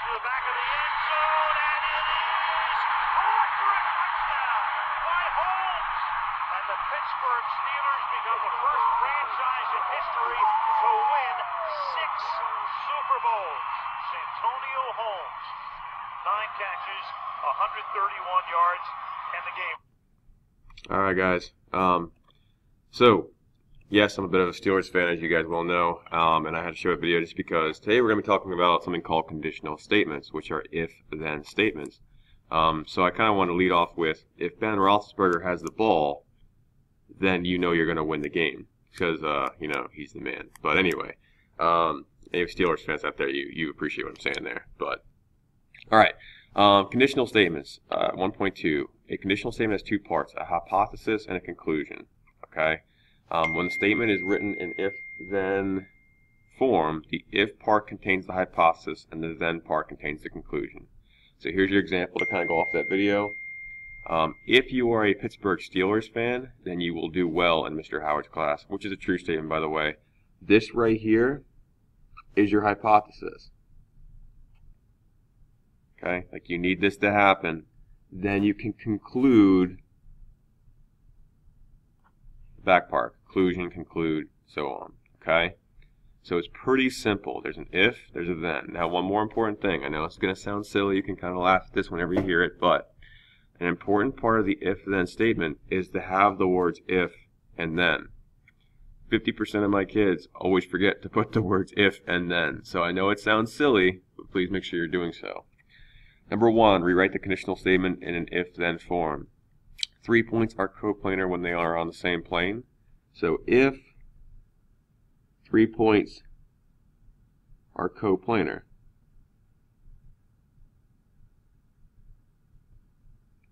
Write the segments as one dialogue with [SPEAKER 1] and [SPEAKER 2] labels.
[SPEAKER 1] to the back of the end zone, and it is caught for a touchdown by Holmes. And the Pittsburgh Steelers become the first franchise in history to win 6 Super Bowls. Santonio Holmes, 9 catches, 131 yards, and the game.
[SPEAKER 2] All right, guys. So, yes, I'm a bit of a Steelers fan, as you guys well know, and I had to show a video just because today we're going to be talking about something called conditional statements, which are if-then statements. So I kind of want to lead off with, if Ben Roethlisberger has the ball, then you know you're going to win the game because, you know, he's the man. But anyway, any Steelers fans out there, you appreciate what I'm saying there. But, all right. Conditional statements, 1.2. A conditional statement has 2 parts, a hypothesis and a conclusion. Okay? When the statement is written in if-then form, the if part contains the hypothesis and the then part contains the conclusion. So here's your example to kind of go off that video. If you are a Pittsburgh Steelers fan, then you will do well in Mr. Howard's class, which is a true statement, by the way. This right here is your hypothesis. Okay, like you need this to happen, then you can conclude the back part, conclusion, conclude, so on. Okay, so it's pretty simple. There's an if, there's a then. Now, one more important thing. I know it's going to sound silly. You can kind of laugh at this whenever you hear it, but an important part of the if-then statement is to have the words if and then. 50% of my kids always forget to put the words if and then. So I know it sounds silly, but please make sure you're doing so. Number 1, rewrite the conditional statement in an if-then form. 3 points are coplanar when they are on the same plane. So if 3 points are coplanar,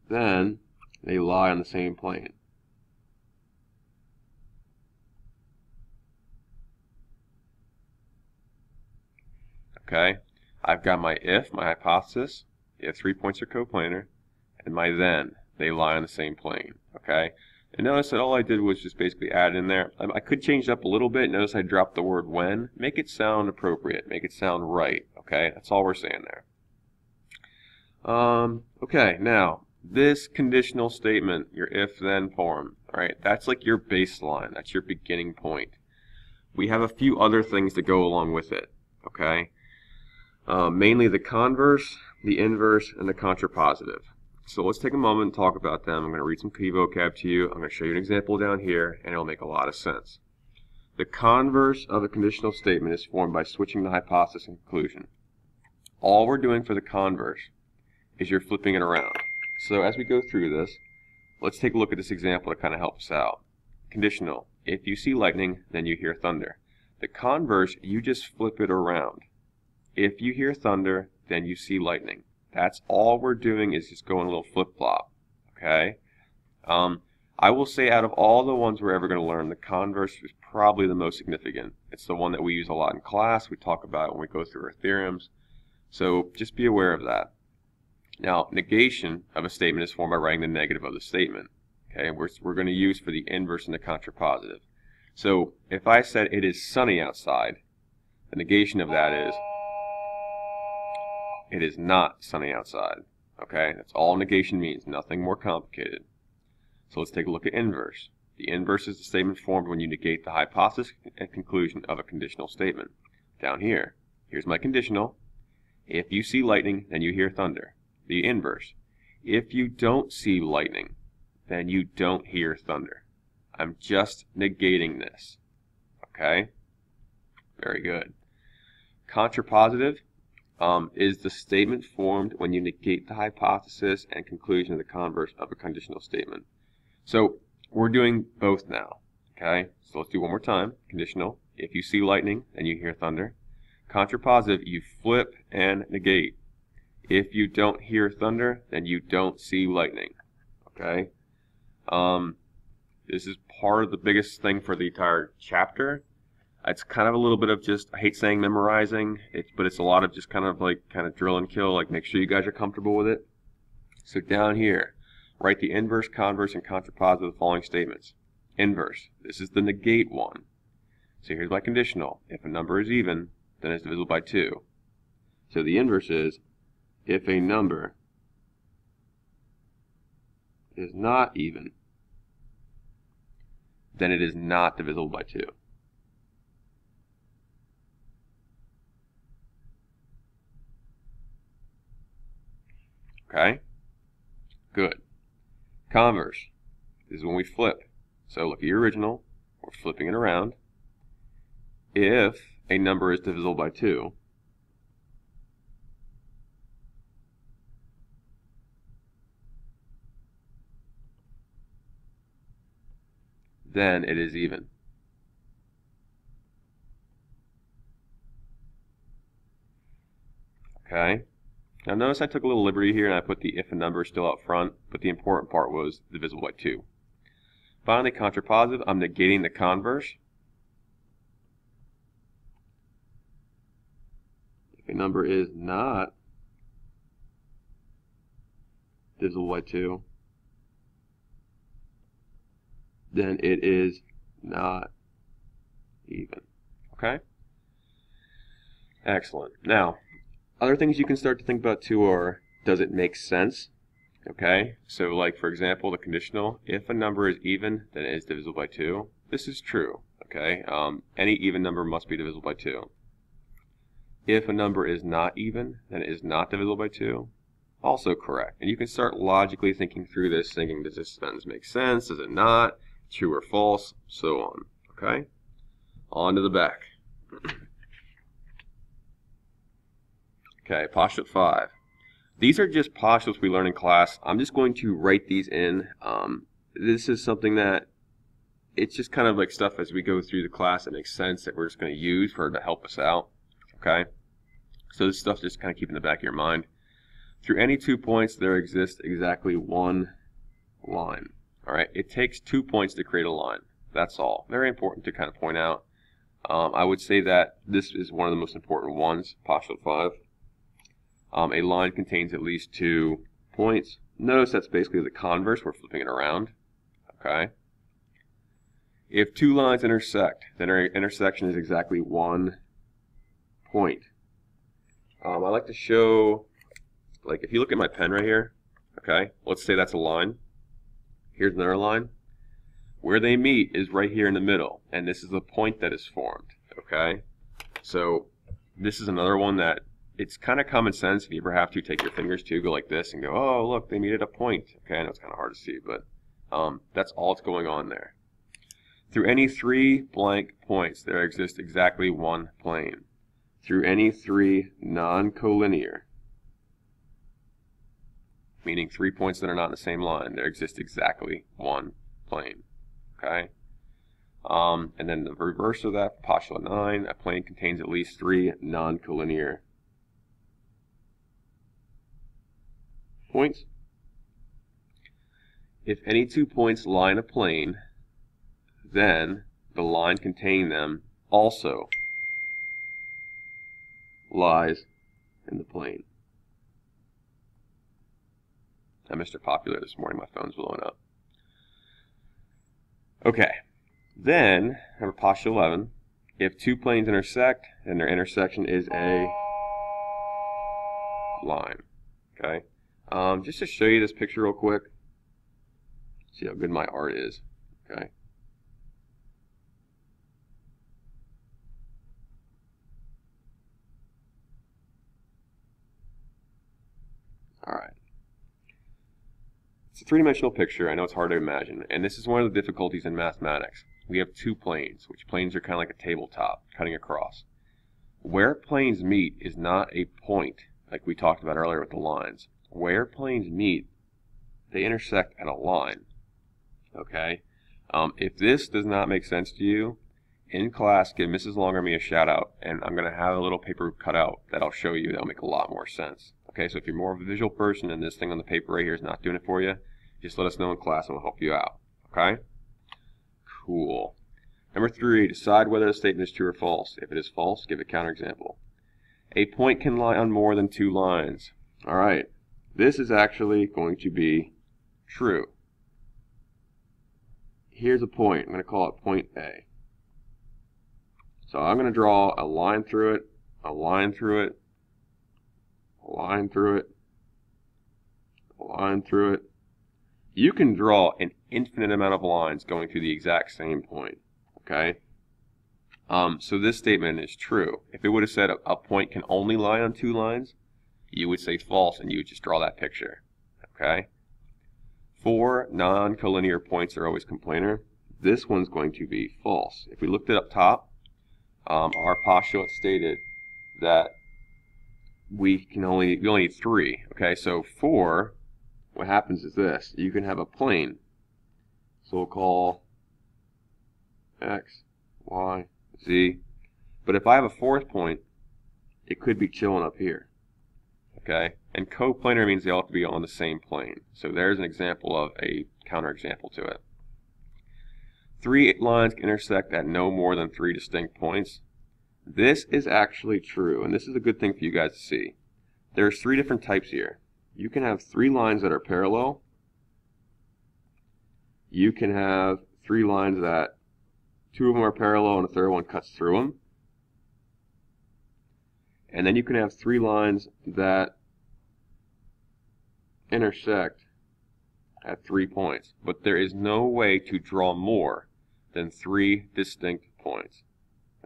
[SPEAKER 2] then they lie on the same plane. Okay, I've got my if, my hypothesis, if 3 points are coplanar, and my then, they lie on the same plane. Okay, and notice that all I did was just basically add in there. I could change it up a little bit. Notice I dropped the word when. Make it sound appropriate. Make it sound right. Okay, that's all we're saying there. Okay, now this conditional statement, your if-then form, all right, that's like your baseline. That's your beginning point. We have a few other things that go along with it. Okay. Mainly the converse, the inverse, and the contrapositive. So let's take a moment and talk about them. I'm going to read some key vocab to you. I'm going to show you an example down here, and it'll make a lot of sense. The converse of a conditional statement is formed by switching the hypothesis and conclusion. All we're doing for the converse is you're flipping it around. So as we go through this, let's take a look at this example to kind of help us out. Conditional. If you see lightning, then you hear thunder. The converse, you just flip it around. If you hear thunder, then you see lightning. That's all we're doing is just going a little flip-flop. Okay? I will say out of all the ones we're ever going to learn, the converse is probably the most significant. It's the one that we use a lot in class. We talk about it when we go through our theorems. So just be aware of that. Now, negation of a statement is formed by writing the negative of the statement. Okay? We're going to use for the inverse and the contrapositive. So if I said it is sunny outside, the negation of that is it is not sunny outside. Okay, that's all negation means, nothing more complicated. So let's take a look at inverse. The inverse is the statement formed when you negate the hypothesis and conclusion of a conditional statement. Down here, here's my conditional. If you see lightning, then you hear thunder. The inverse. If you don't see lightning, then you don't hear thunder. I'm just negating this. Okay? Very good. Contrapositive is the statement formed when you negate the hypothesis and conclusion of the converse of a conditional statement. So we're doing both now. Okay? So let's do one more time. Conditional. If you see lightning, then you hear thunder. Contrapositive, you flip and negate. If you don't hear thunder, then you don't see lightning. Okay? This is part of the biggest thing for the entire chapter. It's kind of a little bit of just, I hate saying memorizing, but it's a lot of just kind of drill and kill, like make sure you guys are comfortable with it. So down here, write the inverse, converse, and contrapositive of the following statements. Inverse, this is the negate one. So here's my conditional. If a number is even, then it's divisible by 2. So the inverse is, if a number is not even, then it is not divisible by 2. Okay? Good. Converse is when we flip. So look at your original. We're flipping it around. If a number is divisible by 2, then it is even. Okay? Now notice I took a little liberty here and I put the if a number is still out front, but the important part was divisible by 2. Finally, contrapositive, I'm negating the converse. If a number is not divisible by 2, then it is not even. Okay? Excellent. Now, other things you can start to think about too are, does it make sense? Okay, so like for example, the conditional, if a number is even, then it is divisible by 2. This is true. Okay, any even number must be divisible by 2. If a number is not even, then it is not divisible by 2. Also correct. And you can start logically thinking through this, thinking, does this sentence make sense? Does it not? True or false? So on. Okay, on to the back. Okay, postulate 5. These are just postulates we learn in class. I'm just going to write these in. This is something that, it's just kind of like stuff as we go through the class that makes sense that we're just going to use for to help us out. Okay? So this stuff just kind of keep in the back of your mind. Through any 2 points, there exists exactly one line. Alright? It takes 2 points to create a line. That's all. Very important to kind of point out. I would say that this is one of the most important ones, postulate 5. A line contains at least 2 points. Notice that's basically the converse. We're flipping it around. Okay. If 2 lines intersect, then their intersection is exactly 1 point. I like to show, like if you look at my pen right here, okay, let's say that's a line. Here's another line. Where they meet is right here in the middle, and this is the point that is formed. Okay. So this is another one that, it's kind of common sense. If you ever have to, take your fingers to go like this and go, oh, look, they meet at a point. Okay, I know it's kind of hard to see, but that's all that's going on there. Through any 3 blank points, there exists exactly 1 plane. Through any 3 non-collinear, meaning 3 points that are not in the same line, there exists exactly 1 plane. Okay? And then the reverse of that, postulate 9, a plane contains at least 3 non-collinear points. If any 2 points lie in a plane, then the line containing them also lies in the plane. I'm Mr. Popular this morning, my phone's blowing up. Okay, then number postulate 11. If 2 planes intersect, then their intersection is a line. Okay. Just to show you this picture real quick, see how good my art is. Okay. All right. It's a 3-dimensional picture. I know it's hard to imagine, and this is one of the difficulties in mathematics. We have 2 planes, which planes are kind of like a tabletop cutting across. Where planes meet is not a point, like we talked about earlier with the lines. Where planes meet, they intersect at a line. Okay? If this does not make sense to you, in class, give Mrs. Long or me a shout out, and I'm going to have a little paper cut out that I'll show you that'll make a lot more sense. Okay, so if you're more of a visual person and this thing on the paper right here is not doing it for you, just let us know in class and we'll help you out. Okay? Cool. Number 3, decide whether the statement is true or false. If it is false, give a counterexample. A point can lie on more than 2 lines. All right. This is actually going to be true. Here's a point. I'm going to call it point A. So I'm going to draw a line through it, a line through it, a line through it, a line through it. You can draw an infinite amount of lines going through the exact same point, okay? So this statement is true. If it would have said a point can only lie on 2 lines, you would say false and you would just draw that picture, okay? 4 non-collinear points are always coplanar. This one's going to be false. If we looked it up top, our postulate stated that we only need 3, okay? So 4, what happens is this. You can have a plane. So we'll call X, Y, Z. But if I have a 4th point, it could be chilling up here. Okay? And coplanar means they all have to be on the same plane. So there's an example of a counterexample to it. 3 lines can intersect at no more than 3 distinct points. This is actually true, and this is a good thing for you guys to see. There's 3 different types here. You can have 3 lines that are parallel. You can have 3 lines that 2 of them are parallel and a 3rd one cuts through them. And then you can have 3 lines that intersect at 3 points. But there is no way to draw more than 3 distinct points.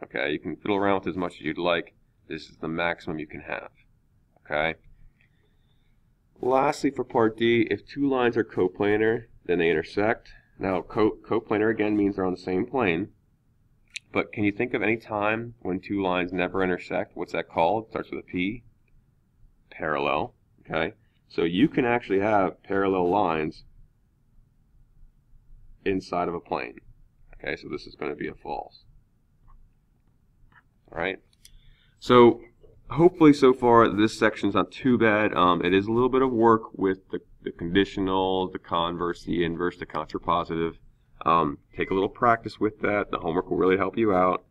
[SPEAKER 2] Okay, you can fiddle around with as much as you'd like. This is the maximum you can have. Okay. Lastly, for part D, if 2 lines are coplanar, then they intersect. Now, coplanar again means they're on the same plane. But can you think of any time when 2 lines never intersect? What's that called? It starts with a P. Parallel. Okay. So you can actually have parallel lines inside of a plane. Okay, so this is going to be a false. Alright. So hopefully so far this section's not too bad. It is a little bit of work with the conditional, the converse, the inverse, the contrapositive. Take a little practice with that. The homework will really help you out.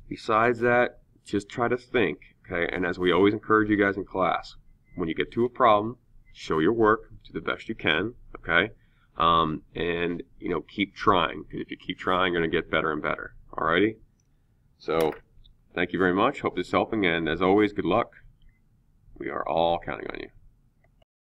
[SPEAKER 2] Besides that, just try to think. Okay, and as we always encourage you guys in class, when you get to a problem, show your work, do the best you can. Okay, and keep trying. Because if you keep trying, you're going to get better and better. Alrighty. So, thank you very much. Hope this is helping, and as always, good luck. We are all counting on you.